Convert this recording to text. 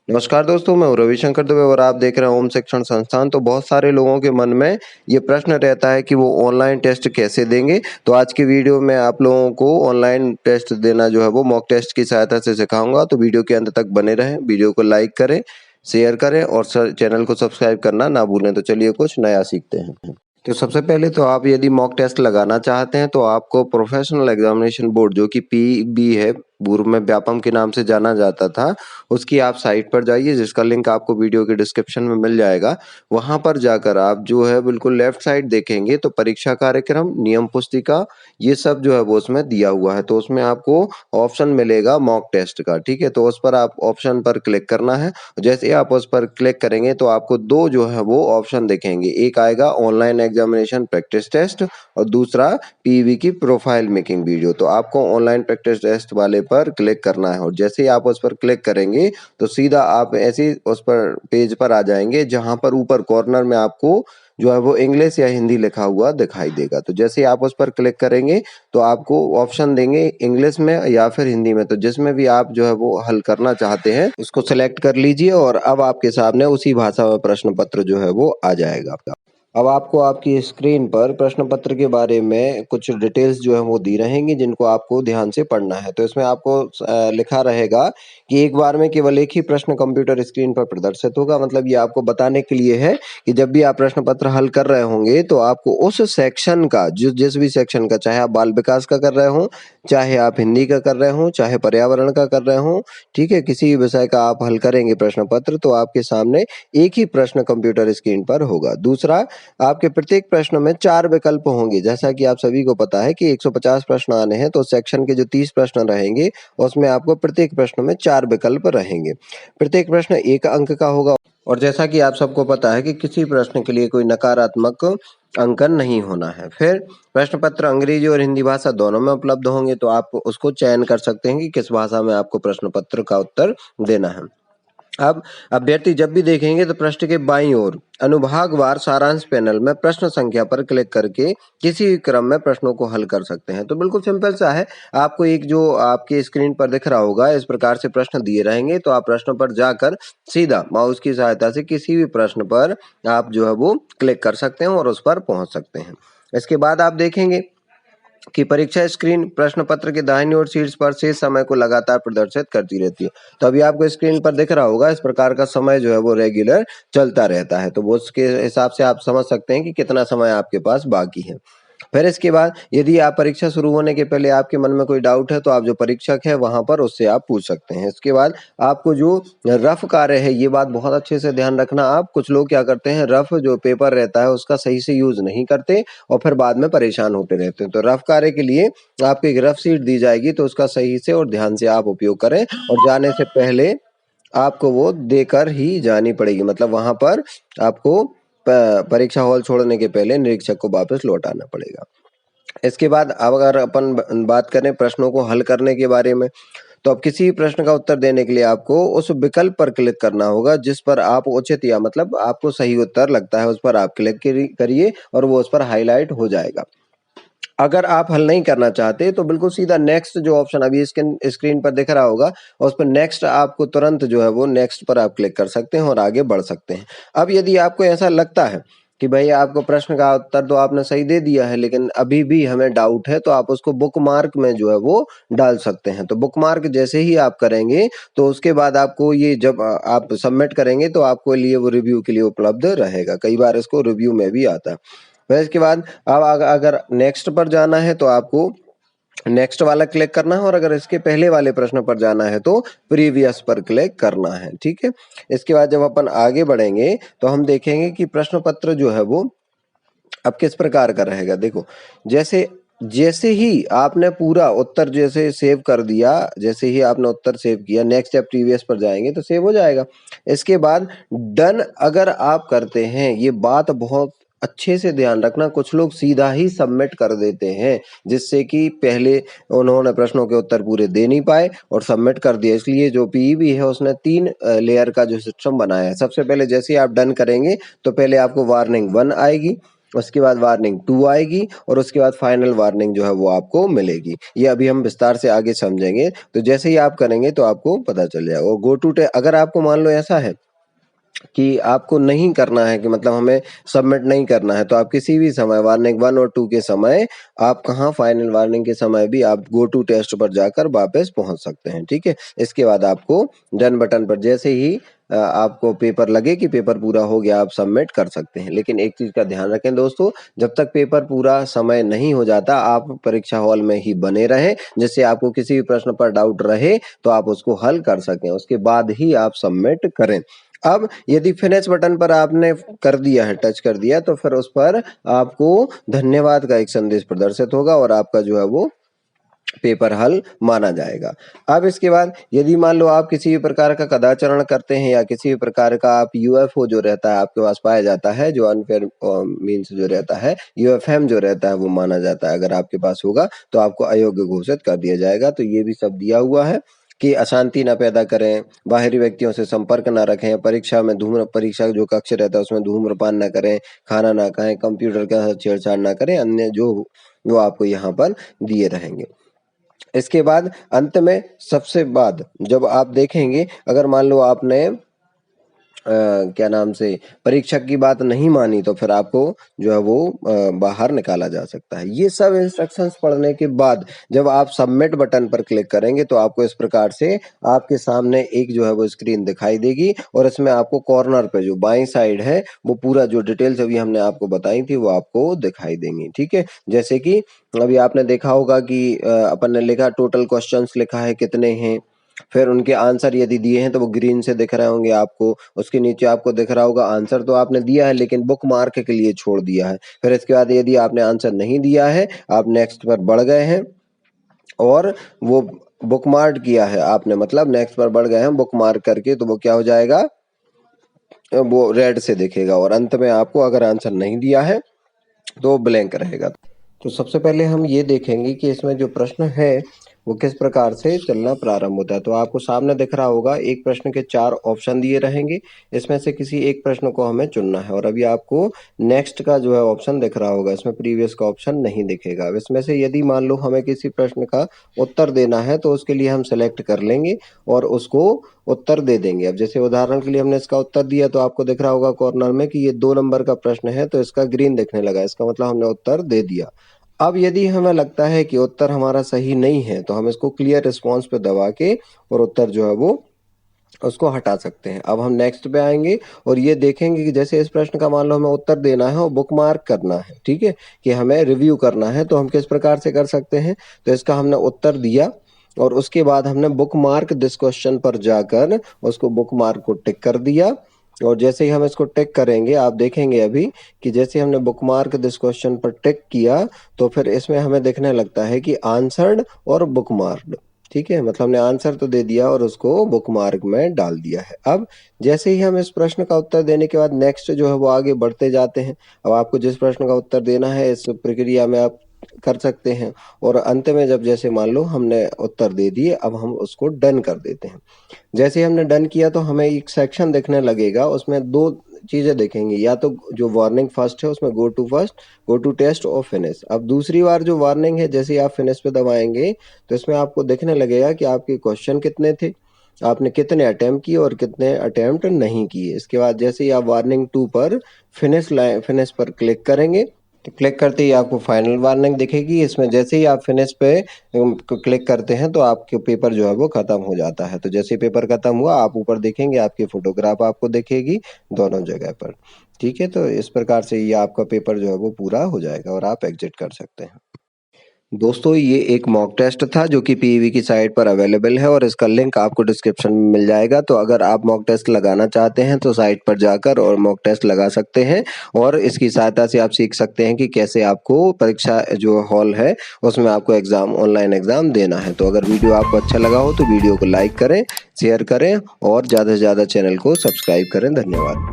नमस्कार दोस्तों, मैं हूँ रविशंकर दुबे और आप देख रहे हैं ओम शिक्षण संस्थान। तो बहुत सारे लोगों के मन में ये प्रश्न रहता है कि वो ऑनलाइन टेस्ट कैसे देंगे। तो आज की वीडियो में आप लोगों को ऑनलाइन टेस्ट देना जो है वो मॉक टेस्ट की सहायता से सिखाऊंगा। तो वीडियो के अंत तक बने रहें, वीडियो को लाइक करें, शेयर करें और चैनल को सब्सक्राइब करना ना भूलें। तो चलिए कुछ नया सीखते हैं। तो सबसे पहले तो आप यदि मॉक टेस्ट लगाना चाहते हैं तो आपको प्रोफेशनल एग्जामिनेशन बोर्ड जो कि पीईबी है, पूर्व में व्यापम के नाम से जाना जाता था, उसकी आप साइट पर जाइए जिसका लिंक आपको वीडियो के डिस्क्रिप्शन में मिल जाएगा। वहां पर जाकर आप जो है बिल्कुल लेफ्ट साइड देखेंगे तो परीक्षा कार्यक्रम, नियम पुस्तिका, ये सब जो है वो उसमें दिया हुआ है। तो उसमें आपको ऑप्शन मिलेगा मॉक टेस्ट का, ठीक है। तो उस पर आप ऑप्शन पर क्लिक करना है। जैसे ही आप उस पर क्लिक करेंगे तो आपको दो जो है वो ऑप्शन दिखेंगे। एक आएगा ऑनलाइन एग्जामिनेशन प्रैक्टिस टेस्ट और दूसरा पीवी की प्रोफाइल मेकिंग वीडियो। तो आपको ऑनलाइन प्रैक्टिस टेस्ट वाले पर क्लिक करना है और जैसे ही आप उस पर क्लिक करेंगे तो सीधा आप ऐसे ही उस पर पेज पर आ जाएंगे जहां पर ऊपर कॉर्नर में आपको जो है वो इंग्लिश या हिंदी लिखा हुआ दिखाई देगा। तो जैसे ही आप उस पर क्लिक करेंगे तो आपको ऑप्शन देंगे इंग्लिश में या फिर हिंदी में। तो जिसमें भी आप जो है वो हल करना चाहते हैं उसको सिलेक्ट कर लीजिए और अब आपके सामने उसी भाषा में प्रश्न पत्र जो है वो आ जाएगा। अब आपको आपकी स्क्रीन पर प्रश्न पत्र के बारे में कुछ डिटेल्स जो है वो दी रहेंगी जिनको आपको ध्यान से पढ़ना है। तो इसमें आपको लिखा रहेगा कि एक बार में केवल एक ही प्रश्न कंप्यूटर स्क्रीन पर प्रदर्शित होगा। मतलब ये आपको बताने के लिए है कि जब भी आप प्रश्न पत्र हल कर रहे होंगे तो आपको उस सेक्शन का जिस भी सेक्शन का, चाहे आप बाल विकास का कर रहे हो, चाहे आप हिंदी का कर रहे हो, चाहे पर्यावरण का कर रहे हो, ठीक है, किसी भी विषय का आप हल करेंगे प्रश्न पत्र तो आपके सामने एक ही प्रश्न कंप्यूटर स्क्रीन पर होगा। दूसरा, आपके प्रत्येक प्रश्न में 4 विकल्प होंगे। जैसा कि आप सभी को पता है कि 150 प्रश्न आने हैं तो सेक्शन के जो 30 प्रश्न रहेंगे उसमें आपको प्रत्येक प्रश्न में 4 विकल्प रहेंगे। प्रत्येक प्रश्न 1 अंक का होगा और जैसा कि आप सबको पता है कि किसी प्रश्न के लिए कोई नकारात्मक अंकन नहीं होना है। फिर प्रश्न पत्र अंग्रेजी और हिंदी भाषा दोनों में उपलब्ध होंगे तो आप उसको चयन कर सकते हैं कि किस भाषा में आपको प्रश्न पत्र का उत्तर देना है। अब अभ्यर्थी जब भी देखेंगे तो पृष्ठ के बाईं ओर अनुभागवार सारांश पैनल में प्रश्न संख्या पर क्लिक करके किसी भी क्रम में प्रश्नों को हल कर सकते हैं। तो बिल्कुल सिंपल सा है। आपको एक जो आपके स्क्रीन पर दिख रहा होगा इस प्रकार से प्रश्न दिए रहेंगे तो आप प्रश्न पर जाकर सीधा माउस की सहायता से किसी भी प्रश्न पर आप जो है वो क्लिक कर सकते हैं और उस पर पहुंच सकते हैं। इसके बाद आप देखेंगे कि परीक्षा स्क्रीन प्रश्न पत्र के दाहिनी ओर शीर्ष पर शेष समय को लगातार प्रदर्शित करती रहती है। तो अभी आपको स्क्रीन पर दिख रहा होगा इस प्रकार का समय जो है वो रेगुलर चलता रहता है। तो वो उसके हिसाब से आप समझ सकते हैं कि कितना समय आपके पास बाकी है। फिर इसके बाद यदि आप परीक्षा शुरू होने के पहले आपके मन में कोई डाउट है तो आप जो परीक्षक है वहां पर उससे आप पूछ सकते हैं। इसके बाद आपको जो रफ कार्य है, ये बात बहुत अच्छे से ध्यान रखना। आप कुछ लोग क्या करते हैं, रफ जो पेपर रहता है उसका सही से यूज नहीं करते और फिर बाद में परेशान होते रहते हैं। तो रफ कार्य के लिए आपको एक रफ शीट दी जाएगी तो उसका सही से और ध्यान से आप उपयोग करें और जाने से पहले आपको वो देकर ही जानी पड़ेगी। मतलब वहां पर आपको परीक्षा हॉल छोड़ने के पहले निरीक्षक को वापस लौटाना पड़ेगा। इसके बाद अब अगर अपन बात करें प्रश्नों को हल करने के बारे में तो अब किसी भी प्रश्न का उत्तर देने के लिए आपको उस विकल्प पर क्लिक करना होगा जिस पर आप उचित या मतलब आपको सही उत्तर लगता है उस पर आप क्लिक करिए और वो उस पर हाईलाइट हो जाएगा। अगर आप हल नहीं करना चाहते तो बिल्कुल सीधा नेक्स्ट जो ऑप्शन अभी स्क्रीन पर दिख रहा होगा उस पर नेक्स्ट आपको तुरंत जो है वो नेक्स्ट पर आप क्लिक कर सकते हैं और आगे बढ़ सकते हैं। अब यदि आपको ऐसा लगता है कि भाई आपको प्रश्न का उत्तर तो आपने सही दे दिया है लेकिन अभी भी हमें डाउट है तो आप उसको बुकमार्क में जो है वो डाल सकते हैं। तो बुकमार्क जैसे ही आप करेंगे तो उसके बाद आपको ये जब आप सबमिट करेंगे तो आपको लिए वो रिव्यू के लिए उपलब्ध रहेगा। कई बार इसको रिव्यू में भी आता है। फिर इसके बाद अब अगर नेक्स्ट पर जाना है तो आपको नेक्स्ट वाला क्लिक करना है और अगर इसके पहले वाले प्रश्न पर जाना है तो प्रीवियस पर क्लिक करना है, ठीक है। इसके बाद जब अपन आगे बढ़ेंगे तो हम देखेंगे कि प्रश्न पत्र जो है वो अब किस प्रकार का रहेगा। देखो, जैसे जैसे ही आपने पूरा उत्तर जैसे सेव कर दिया, जैसे ही आपने उत्तर सेव किया नेक्स्ट या प्रीवियस पर जाएंगे तो सेव हो जाएगा। इसके बाद डन अगर आप करते हैं, ये बात बहुत अच्छे से ध्यान रखना, कुछ लोग सीधा ही सबमिट कर देते हैं जिससे कि पहले उन्होंने प्रश्नों के उत्तर पूरे दे नहीं पाए और सबमिट कर दिया। इसलिए जो पीईबी है उसने 3 लेयर का जो सिस्टम बनाया है। सबसे पहले जैसे ही आप डन करेंगे तो पहले आपको वार्निंग 1 आएगी, उसके बाद वार्निंग 2 आएगी और उसके बाद फाइनल वार्निंग जो है वो आपको मिलेगी। ये अभी हम विस्तार से आगे समझेंगे। तो जैसे ही आप करेंगे तो आपको पता चल जाएगा। और गो टू टे अगर आपको मान लो ऐसा है कि आपको नहीं करना है, कि मतलब हमें सबमिट नहीं करना है, तो आप किसी भी समय वार्निंग 1 और 2 के समय आप कहाँ फाइनल वार्निंग के समय भी आप गो टू टेस्ट पर जाकर वापस पहुंच सकते हैं। ठीक है, इसके बाद आपको डन बटन पर जैसे ही आपको पेपर लगे कि पेपर पूरा हो गया, आप सबमिट कर सकते हैं। लेकिन एक चीज का ध्यान रखें दोस्तों, जब तक पेपर पूरा समय नहीं हो जाता आप परीक्षा हॉल में ही बने रहें, जिससे आपको किसी भी प्रश्न पर डाउट रहे तो आप उसको हल कर सकें, उसके बाद ही आप सबमिट करें। अब यदि फिनिश बटन पर आपने कर दिया है, टच कर दिया, तो फिर उस पर आपको धन्यवाद का एक संदेश प्रदर्शित होगा और आपका जो है वो पेपर हल माना जाएगा। अब इसके बाद यदि मान लो आप किसी भी प्रकार का कदाचरण करते हैं या किसी भी प्रकार का आप यूएफओ जो रहता है आपके पास पाया जाता है, जो अनफेयर मीन्स जो रहता है, यूएफएम जो रहता है वो माना जाता है, अगर आपके पास होगा तो आपको अयोग्य घोषित कर दिया जाएगा। तो ये भी सब दिया हुआ है कि अशांति न पैदा करें, बाहरी व्यक्तियों से संपर्क न रखें, परीक्षा जो कक्ष रहता है उसमें धूम्रपान न करें, खाना ना खाएं, कंप्यूटर का छेड़छाड़ ना करें, अन्य जो आपको यहाँ पर दिए रहेंगे। इसके बाद अंत में सबसे बाद जब आप देखेंगे, अगर मान लो आपने क्या नाम से परीक्षक की बात नहीं मानी तो फिर आपको जो है वो बाहर निकाला जा सकता है। ये सब इंस्ट्रक्शंस पढ़ने के बाद जब आप सबमिट बटन पर क्लिक करेंगे तो आपको इस प्रकार से आपके सामने एक जो है वो स्क्रीन दिखाई देगी और इसमें आपको कॉर्नर पे जो बाईं साइड है वो पूरा जो डिटेल्स अभी हमने आपको बताई थी वो आपको दिखाई देंगी। ठीक है, जैसे कि अभी आपने देखा होगा कि अपन ने लिखा टोटल क्वेश्चंस लिखा है कितने हैं, फिर उनके आंसर यदि दिए हैं तो वो ग्रीन से दिख रहे होंगे आपको, उसके नीचे आपको दिख रहा होगा आंसर तो आपने दिया है लेकिन बुक मार्क के लिए छोड़ दिया है। फिर इसके बाद यदि आपने आंसर नहीं दिया है, आप नेक्स्ट पर बढ़ गए हैं और वो बुक मार्क किया है आपने, मतलब नेक्स्ट पर बढ़ गए हैं बुक मार्क करके, तो वो क्या हो जाएगा, वो रेड से दिखेगा। और अंत में आपको अगर आंसर नहीं दिया है तो ब्लैंक रहेगा। तो सबसे पहले हम ये देखेंगे कि इसमें जो प्रश्न है वो किस प्रकार से चलना प्रारंभ होता है। तो आपको सामने दिख रहा होगा एक प्रश्न के 4 ऑप्शन दिए रहेंगे, इसमें से किसी एक प्रश्न को हमें चुनना है। और अभी आपको नेक्स्ट का जो है ऑप्शन दिख रहा होगा, इसमें प्रीवियस का ऑप्शन नहीं दिखेगा। अब इसमें से यदि मान लो हमें किसी प्रश्न का उत्तर देना है तो उसके लिए हम सेलेक्ट कर लेंगे और उसको उत्तर दे देंगे। अब जैसे उदाहरण के लिए हमने इसका उत्तर दिया तो आपको दिख रहा होगा कॉर्नर में कि ये 2 नंबर का प्रश्न है, तो इसका ग्रीन दिखने लगा, इसका मतलब हमने उत्तर दे दिया। अब यदि हमें लगता है कि उत्तर हमारा सही नहीं है तो हम इसको क्लियर रिस्पॉन्स पे दबा के और उत्तर जो है वो उसको हटा सकते हैं। अब हम नेक्स्ट पे आएंगे और ये देखेंगे कि जैसे इस प्रश्न का मान लो हमें उत्तर देना है और बुक मार्क करना है, ठीक है, कि हमें रिव्यू करना है, तो हम किस प्रकार से कर सकते हैं। तो इसका हमने उत्तर दिया और उसके बाद हमने बुक मार्क दिस क्वेश्चन पर जाकर उसको बुक मार्क को टिक कर दिया। और जैसे ही हम इसको टिक करेंगे आप देखेंगे अभी कि जैसे हमने बुक मार्क दिस क्वेश्चन पर टिक किया तो फिर इसमें हमें दिखने लगता है कि आंसर्ड और बुक मार्क्ड। ठीक है, मतलब हमने आंसर तो दे दिया और उसको बुक मार्क में डाल दिया है। अब जैसे ही हम इस प्रश्न का उत्तर देने के बाद नेक्स्ट जो है वो आगे बढ़ते जाते हैं। अब आपको जिस प्रश्न का उत्तर देना है इस प्रक्रिया में आप कर सकते हैं और अंत में जब जैसे मान लो हमने उत्तर दे दिए, अब हम उसको डन कर देते हैं। जैसे ही हमने डन किया तो हमें एक सेक्शन देखने लगेगा, उसमें 2 चीजें देखेंगे, या तो जो वार्निंग फर्स्ट है उसमें go to first, go to test और फिनिश। अब दूसरी बार जो वार्निंग है जैसे ही आप फिनिश पे दबाएंगे तो इसमें आपको देखने लगेगा कि आपके क्वेश्चन कितने थे, आपने कितने अटेम्प्ट किए और कितने अटेम्प्ट नहीं किए। इसके बाद जैसे ही आप वार्निंग 2 पर फिनिश पर क्लिक करेंगे तो क्लिक करते ही आपको फाइनल वार्निंग दिखेगी। इसमें जैसे ही आप फिनिश पे क्लिक करते हैं तो आपके पेपर जो है वो खत्म हो जाता है। तो जैसे पेपर खत्म हुआ आप ऊपर देखेंगे आपकी फोटोग्राफ आपको दिखेगी दोनों जगह पर। ठीक है, तो इस प्रकार से ये आपका पेपर जो है वो पूरा हो जाएगा और आप एग्जिट कर सकते हैं। दोस्तों ये एक मॉक टेस्ट था जो कि पीईवी की साइट पर अवेलेबल है और इसका लिंक आपको डिस्क्रिप्शन में मिल जाएगा। तो अगर आप मॉक टेस्ट लगाना चाहते हैं तो साइट पर जाकर और मॉक टेस्ट लगा सकते हैं और इसकी सहायता से आप सीख सकते हैं कि कैसे आपको परीक्षा जो हॉल है उसमें आपको एग्जाम ऑनलाइन एग्जाम देना है। तो अगर वीडियो आपको अच्छा लगा हो तो वीडियो को लाइक करें, शेयर करें और ज़्यादा से ज़्यादा चैनल को सब्सक्राइब करें। धन्यवाद।